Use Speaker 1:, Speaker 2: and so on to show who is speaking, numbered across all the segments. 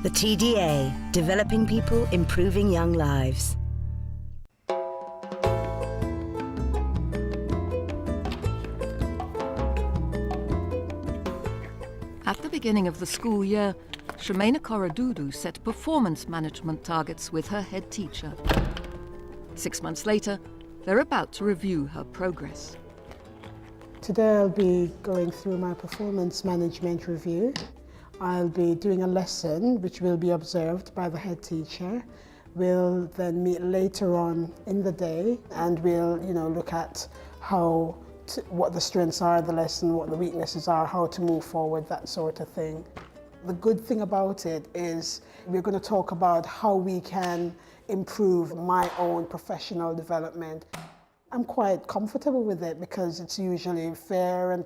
Speaker 1: The TDA, developing people, improving young lives.
Speaker 2: At the beginning of the school year, Shemaina Korodudu set performance management targets with her head teacher. 6 months later, they're about to review her progress.
Speaker 3: Today I'll be going through my performance management review. I'll be doing a lesson which will be observed by the head teacher. We'll then meet later on in the day and we'll look at what the strengths are of the lesson, what the weaknesses are, how to move forward, that sort of thing. The good thing about it is we're going to talk about how we can improve my own professional development. I'm quite comfortable with it because it's usually fair and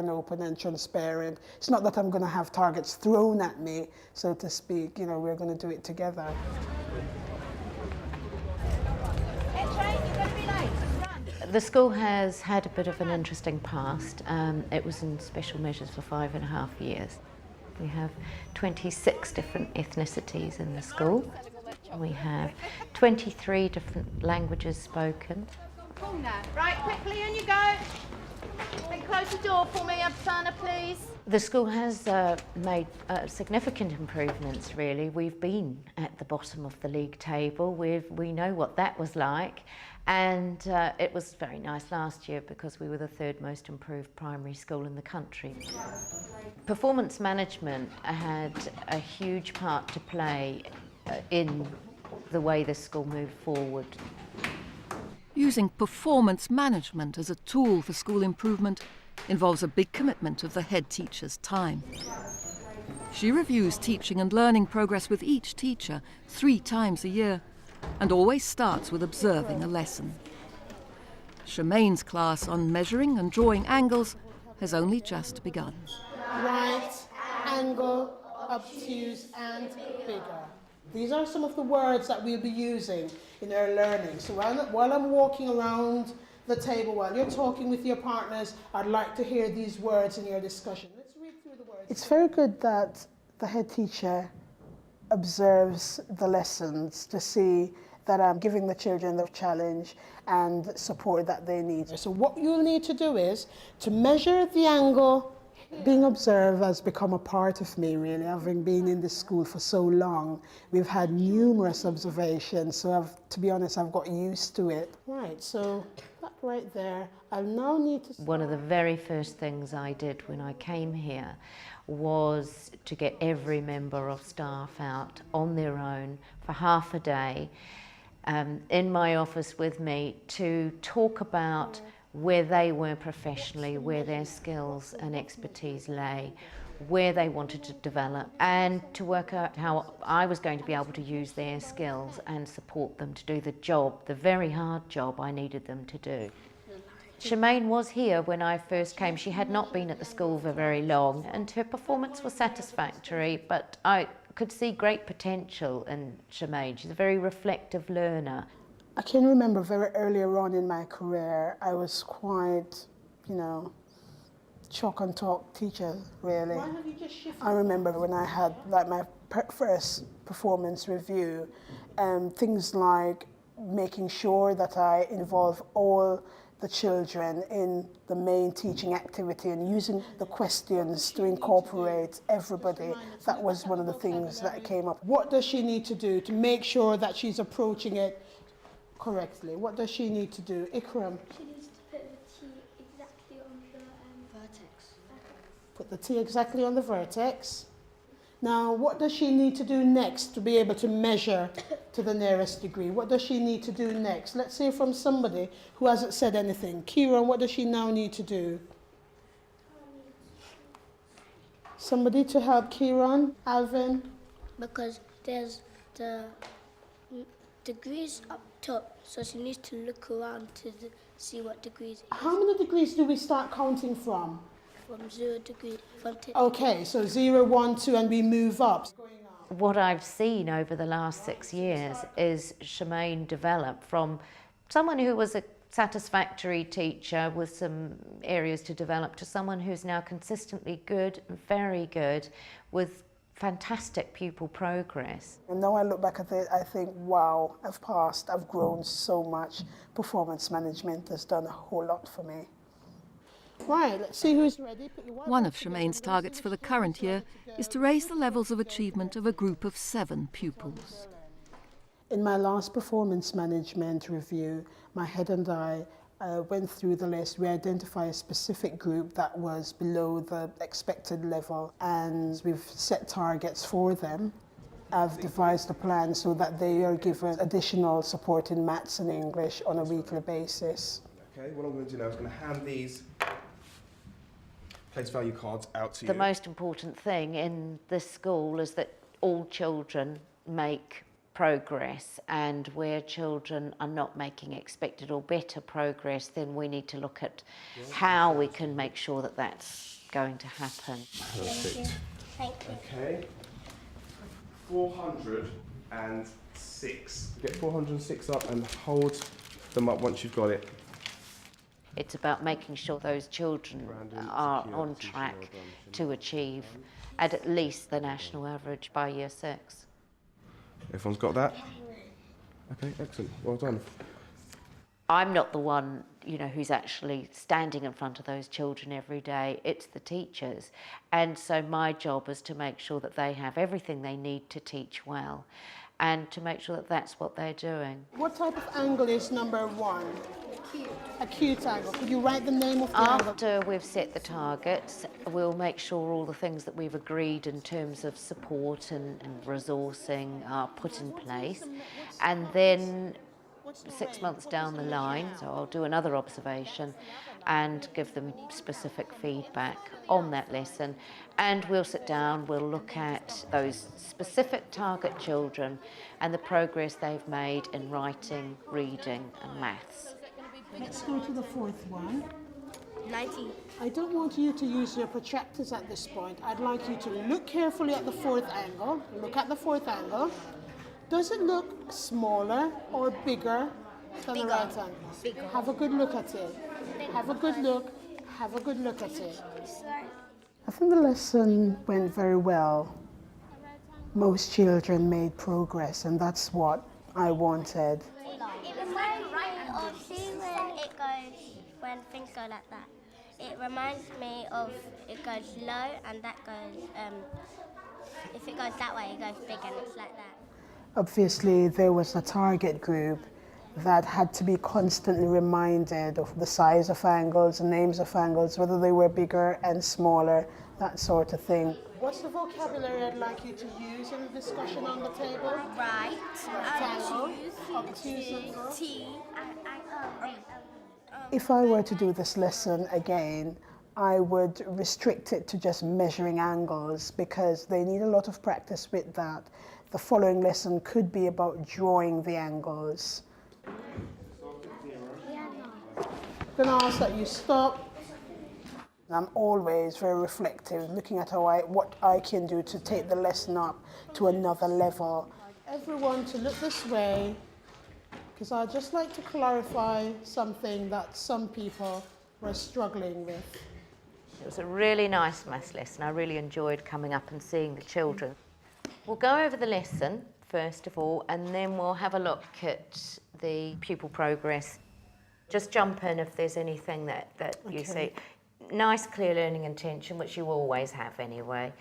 Speaker 3: open and transparent. It's not that I'm going to have targets thrown at me, so to speak. We're going to do it together.
Speaker 4: The school has had a bit of an interesting past. It was in special measures for 5.5 years. We have 26 different ethnicities in the school. We have 23 different languages spoken.
Speaker 5: Right, quickly in you go. Then close the door for me, Absana, please.
Speaker 4: The school has made significant improvements, really. We've been at the bottom of the league table. We know what that was like. And it was very nice last year because we were the third most improved primary school in the country. Performance management had a huge part to play in the way the school moved forward.
Speaker 2: Using performance management as a tool for school improvement involves a big commitment of the head teacher's time. She reviews teaching and learning progress with each teacher 3 times a year and always starts with observing a lesson. Shemaina's class on measuring and drawing angles has only just begun.
Speaker 3: Right, angle, obtuse and bigger. These are some of the words that we'll be using in our learning. So while I'm walking around the table, while you're talking with your partners, I'd like to hear these words in your discussion. Let's read through the words. It's very good that the head teacher observes the lessons to see that I'm giving the children the challenge and support that they need. So what you'll need to do is to measure the angle. Being observed has become a part of me, really. Having been in this school for so long, we've had numerous observations, so to be honest, I've got used to it. Right, so that right there, I'll now need to start.
Speaker 4: One of the very first things I did when I came here was to get every member of staff out on their own for half a day in my office with me to talk about where they were professionally, where their skills and expertise lay, where they wanted to develop, and to work out how I was going to be able to use their skills and support them to do the job, the very hard job I needed them to do. Shemaina was here when I first came. She had not been at the school for very long, and her performance was satisfactory, but I could see great potential in Shemaina. She's a very reflective learner.
Speaker 3: I can remember very earlier on in my career, I was quite, chalk and talk teacher, really. I remember when I had my first performance review, things like making sure that I involve all the children in the main teaching activity and using the questions to incorporate everybody. That was one of the things that came up. What does she need to do to make sure that she's approaching it correctly? What does she need to do? Ikram?
Speaker 6: She needs to put the T exactly on the vertex.
Speaker 3: Put the T exactly on the vertex. Now, what does she need to do next to be able to measure to the nearest degree? What does she need to do next? Let's hear from somebody who hasn't said anything. Kieran, what does she now need to do? Somebody to help Kieran? Alvin?
Speaker 6: Because there's the degrees up top, so she needs to look around to see what degrees.
Speaker 3: How many degrees do we start counting from?
Speaker 6: From 0 degrees.
Speaker 3: Okay, so 0, 1, 2, and we move up.
Speaker 4: What I've seen over the last 6 years is Shemaina develop from someone who was a satisfactory teacher with some areas to develop to someone who's now consistently good, very good, with fantastic pupil progress.
Speaker 3: And now I look back at it, I think, wow, I've grown so much. Performance management has done a whole lot for me. Right, let's see who's ready. Put your
Speaker 2: One
Speaker 3: whiteboard
Speaker 2: of
Speaker 3: together.
Speaker 2: Shemaine's
Speaker 3: We're gonna see
Speaker 2: targets for the
Speaker 3: which
Speaker 2: current
Speaker 3: students
Speaker 2: year
Speaker 3: are ready to
Speaker 2: is
Speaker 3: go.
Speaker 2: to raise the levels of achievement of a group of 7 pupils.
Speaker 3: In my last performance management review, my head and I went through the list. We identified a specific group that was below the expected level, and we've set targets for them. I've devised a plan so that they are given additional support in maths and English on a weekly basis.
Speaker 7: Okay, what I'm going to do now is going to hand these place value cards out to you.
Speaker 4: The most important thing in this school is that all children make progress, and where children are not making expected or better progress, then we need to look at how we can make sure that that's going to happen.
Speaker 7: Perfect.
Speaker 6: Thank you.
Speaker 7: Okay. 406. Get 406 up and hold them up once you've got it.
Speaker 4: It's about making sure those children are on track to achieve at least the national average by year 6.
Speaker 7: Everyone's got that? Okay, excellent. Well done.
Speaker 4: I'm not the one, who's actually standing in front of those children every day. It's the teachers. And so my job is to make sure that they have everything they need to teach well, and to make sure that that's what they're doing.
Speaker 3: What type of angle is number 1? Acute angle. Could you write the name of the angle?
Speaker 4: After we've set the targets, we'll make sure all the things that we've agreed in terms of support and resourcing are put in place. And then 6 months down the line, so I'll do another observation and give them specific feedback on that lesson. And we'll sit down, we'll look at those specific target children and the progress they've made in writing, reading and maths.
Speaker 3: Let's go to the 4th one.
Speaker 6: 90.
Speaker 3: I don't want you to use your protractors at this point. I'd like you to look carefully at the 4th angle. Look at the 4th angle. Does it look smaller or bigger than the right angle?
Speaker 6: Bigger.
Speaker 3: Have a good look at it. Have a good look. Have a good look at it. I think the lesson went very well. Most children made progress, and that's what I wanted.
Speaker 6: It reminds me of when things go like that. It reminds me of it goes low and that goes, if it goes that way, it goes big and it's like that.
Speaker 3: Obviously, there was a target group that had to be constantly reminded of the size of angles, the names of angles, whether they were bigger and smaller, that sort of thing. What's the vocabulary I'd like you to use in the discussion on the table?
Speaker 6: Right,
Speaker 3: Obtuse,
Speaker 6: T,
Speaker 3: If I were to do this lesson again, I would restrict it to just measuring angles because they need a lot of practice with that. The following lesson could be about drawing the angles. I'm going to ask that you stop. I'm always very reflective, looking at what I can do to take the lesson up to another level. Everyone to look this way, because I'd just like to clarify something that some people were struggling with.
Speaker 4: It was a really nice maths lesson. I really enjoyed coming up and seeing the children. We'll go over the lesson first of all, and then we'll have a look at the pupil progress. Just jump in if there's anything that you see. Nice, clear learning intention, which you always have anyway,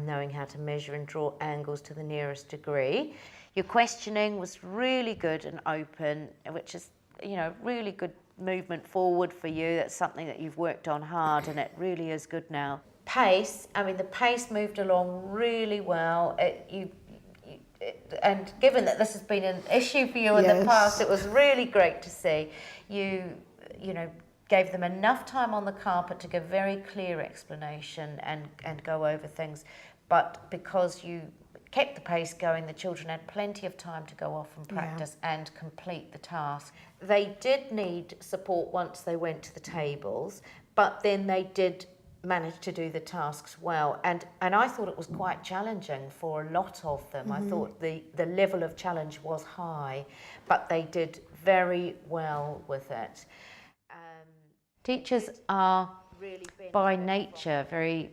Speaker 4: knowing how to measure and draw angles to the nearest degree. Your questioning was really good and open, which is, really good movement forward for you. That's something that you've worked on hard, and it really is good now. Pace, the pace moved along really well. And given that this has been an issue for you in the past, it was really great to see. You gave them enough time on the carpet to give very clear explanation and go over things. But because you kept the pace going, the children had plenty of time to go off and practice and complete the task. They did need support once they went to the tables, but then they did manage to do the tasks well. And I thought it was quite challenging for a lot of them. I thought the level of challenge was high, but they did very well with it. Teachers are by nature very,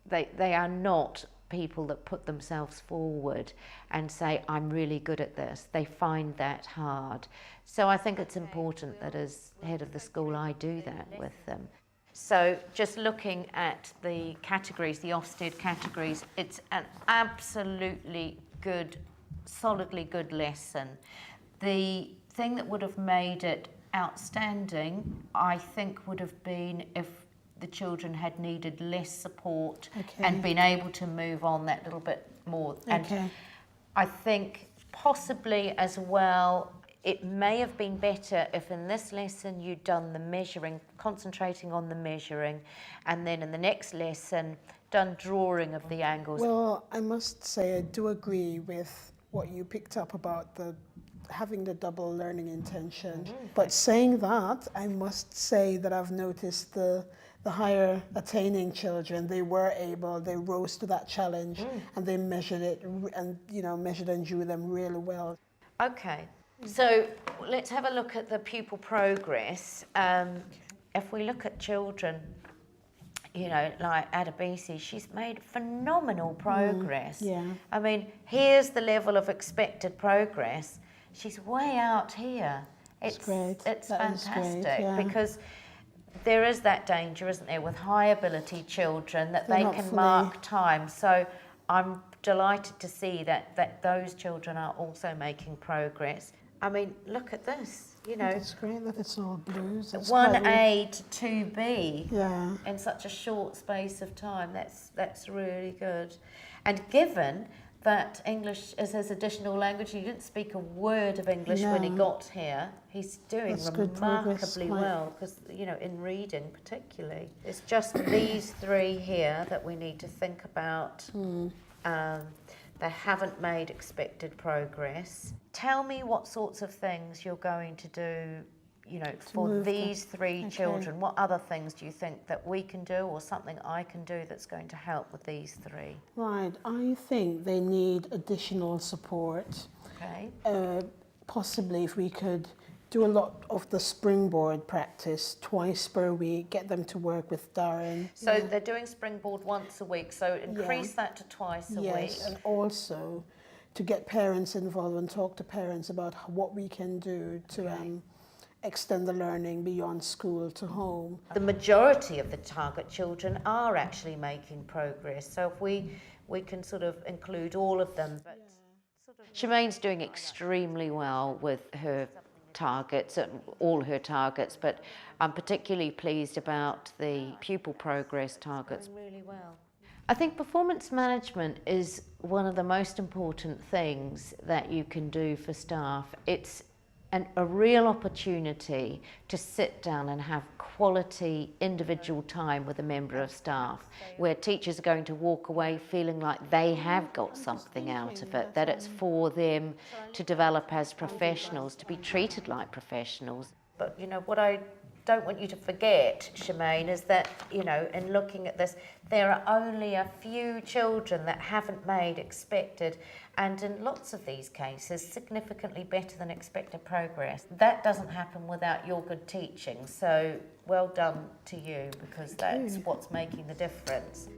Speaker 4: they are not people that put themselves forward and say, I'm really good at this. They find that hard. So I think it's important that as head of the school, I do that with them. So just looking at the categories, the Ofsted categories, it's an absolutely good, solidly good lesson. The thing that would have made it outstanding, I think, would have been if the children had needed less support and been able to move on that little bit more. And I think possibly as well, it may have been better if in this lesson you'd done the measuring, concentrating on the measuring, and then in the next lesson done drawing of the angles.
Speaker 3: Well, I must say I do agree with what you picked up about having the double learning intention. But saying that, I must say that I've noticed the higher attaining children, they rose to that challenge and they measured it and, measured and drew them really well.
Speaker 4: Okay, so let's have a look at the pupil progress. If we look at children, like Adebisi, she's made phenomenal progress. I mean, here's the level of expected progress. She's way out here. It's great. It's fantastic because there is that danger, isn't there, with high ability children that they can mark time. So I'm delighted to see that those children are also making progress. I mean, look at this,
Speaker 3: It's great that it's all blues.
Speaker 4: 1A to 2B in such a short space of time. That's really good. And given that English is his additional language, he didn't speak a word of English when he got here, he's doing remarkably well, because, in reading particularly. It's just these three here that we need to think about. They haven't made expected progress. Tell me what sorts of things you're going to do, for these three children. What other things do you think that we can do, or something I can do that's going to help with these three?
Speaker 3: Right, I think they need additional support. Possibly if we could do a lot of the springboard practice twice per week, get them to work with Darren.
Speaker 4: So they're doing springboard once a week, so increase that to twice a week.
Speaker 3: Yes, and also to get parents involved and talk to parents about what we can do to extend the learning beyond school to home.
Speaker 4: The majority of the target children are actually making progress, so if we can sort of include all of them. But Shemaine's doing extremely well with her targets, all her targets, but I'm particularly pleased about the pupil progress targets. Really well. I think performance management is one of the most important things that you can do for staff. It's a real opportunity to sit down and have quality individual time with a member of staff, where teachers are going to walk away feeling like they have got something out of it, that it's for them to develop as professionals, to be treated like professionals. But what I don't want you to forget, Shemaine, is that, in looking at this, there are only a few children that haven't made expected, and in lots of these cases, significantly better than expected progress. That doesn't happen without your good teaching, so well done to you, because that's what's making the difference.